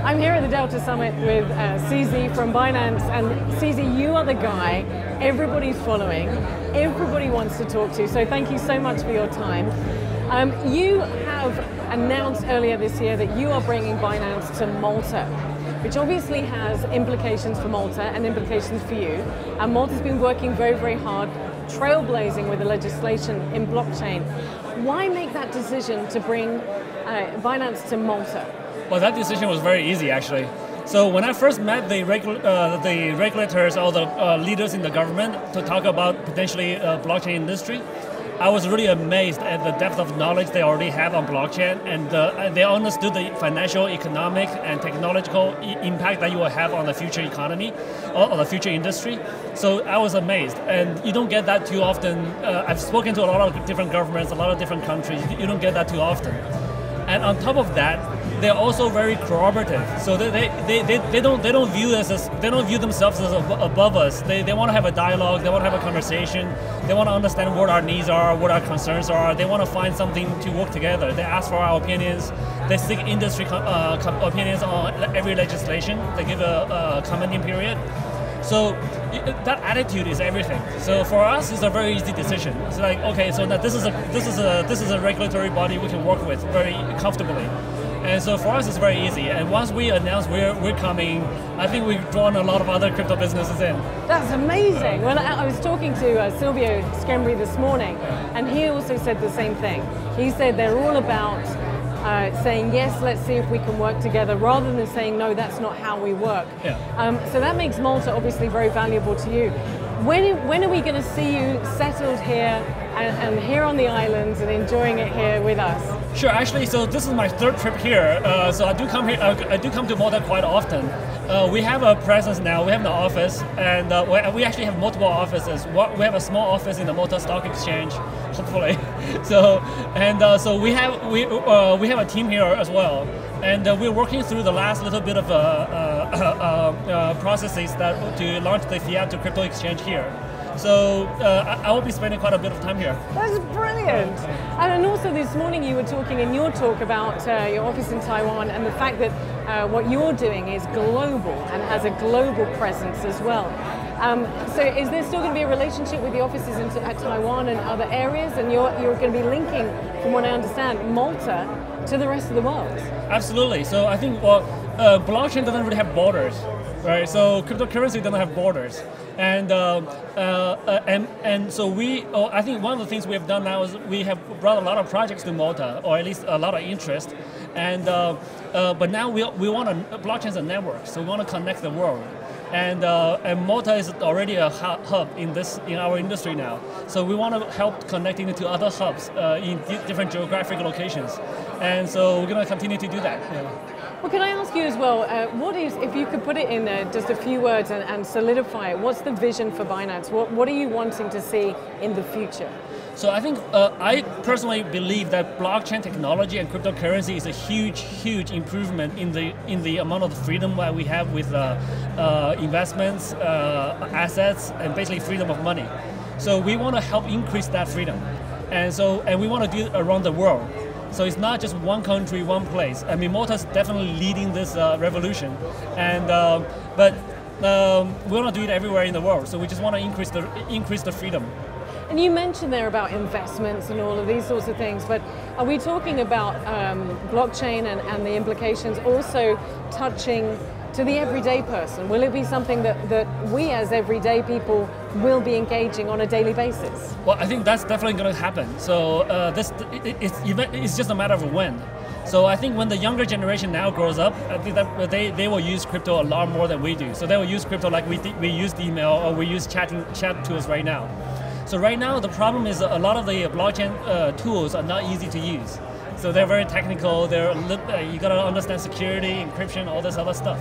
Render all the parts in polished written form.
I'm here at the Delta Summit with CZ from Binance, and CZ, you are the guy everybody's following, everybody wants to talk to, so thank you so much for your time. You have announced earlier this year that you are bringing Binance to Malta, which obviously has implications for Malta and implications for you. And Malta's been working very, very hard, trailblazing with the legislation in blockchain. Why make that decision to bring Binance to Malta? Well, that decision was very easy, actually. So when I first met the regulators or the leaders in the government to talk about potentially blockchain industry, I was really amazed at the depth of knowledge they already have on blockchain, and they understood the financial, economic, and technological impact that you will have on the future economy or the future industry. So I was amazed, and you don't get that too often. I've spoken to a lot of different governments, a lot of different countries. You don't get that too often. And on top of that, they're also very cooperative. So they don't view themselves as above us. They want to have a dialogue. They want to have a conversation. They want to understand what our needs are, what our concerns are. They want to find something to work together. They ask for our opinions. They seek industry opinions on every legislation. They give a commenting period. So that attitude is everything. So for us, it's a very easy decision. It's like, okay, so now this is a regulatory body we can work with very comfortably. And so for us, it's very easy. And once we announce we're coming, I think we've drawn a lot of other crypto businesses in. That's amazing. Well, I was talking to Silvio Scambri this morning, and he also said the same thing. He said they're all about saying, yes, let's see if we can work together, rather than saying, no, that's not how we work. Yeah. So that makes Malta obviously very valuable to you. When are we going to see you settled here and here on the islands and enjoying it here with us? Sure. Actually, so this is my third trip here. So I do come here. I do come to Malta quite often. We have a presence now. We have an office, and we actually have multiple offices. We have a small office in the Malta Stock Exchange, hopefully. So we have a team here as well, and we're working through the last little bit of processes to launch the fiat to crypto exchange here. So I will be spending quite a bit of time here. That's brilliant. And also this morning you were talking in your talk about your office in Taiwan and the fact that what you're doing is global and has a global presence as well. So is there still going to be a relationship with the offices at Taiwan and other areas? And you're going to be linking, from what I understand, Malta to the rest of the world? Absolutely. So I think blockchain doesn't really have borders. Right, so cryptocurrency doesn't have borders, and so I think one of the things we have done now is we have brought a lot of projects to Malta, or at least a lot of interest, and but now we want blockchain as a network, so we want to connect the world, and Malta is already a hub in our industry now, so we want to help connecting it to other hubs in different geographic locations, and so we're going to continue to do that. Yeah. Well, can I ask you as well, if you could put it in just a few words and solidify it, what's the vision for Binance? What are you wanting to see in the future? So I think, I personally believe that blockchain technology and cryptocurrency is a huge, huge improvement in the amount of freedom that we have with investments, assets, and basically freedom of money. So we want to help increase that freedom. And we want to do it around the world. So it's not just one country, one place. I mean, Malta is definitely leading this revolution, but we want to do it everywhere in the world. So we just want to increase the freedom. And you mentioned there about investments and all of these sorts of things, but are we talking about blockchain and the implications also touching to the everyday person? Will it be something that we as everyday people will be engaging on a daily basis? Well, I think that's definitely going to happen. So it's just a matter of when. So I think when the younger generation now grows up, I think that they will use crypto a lot more than we do. So they will use crypto like we use email or we use chat tools right now. So right now the problem is a lot of the blockchain tools are not easy to use. So they're very technical. You gotta understand security, encryption, all this other stuff.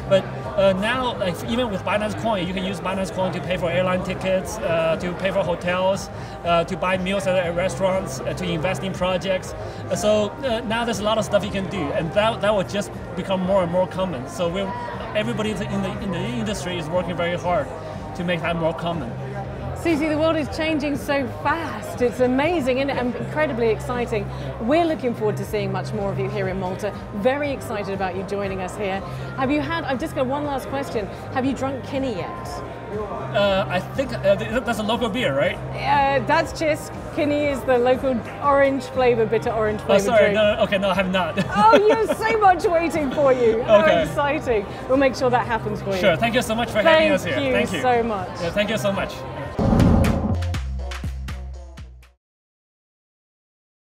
But now, like even with Binance Coin, you can use Binance Coin to pay for airline tickets, to pay for hotels, to buy meals at restaurants, to invest in projects. So now there's a lot of stuff you can do, and that will just become more and more common. So everybody in the industry is working very hard to make that more common. Susie, the world is changing so fast. It's amazing and incredibly exciting. We're looking forward to seeing much more of you here in Malta. Very excited about you joining us here. Have you had, I've just got one last question. Have you drunk Kinney yet? I think that's a local beer, right? That's just, Kinney is the local orange flavor, bitter orange flavor sorry, drink. no, okay, no, I have not. Oh, you have so much waiting for you. How Okay. exciting. We'll make sure that happens for you. Sure, thank you so much for having us here. Thank you so much. Yeah, thank you so much.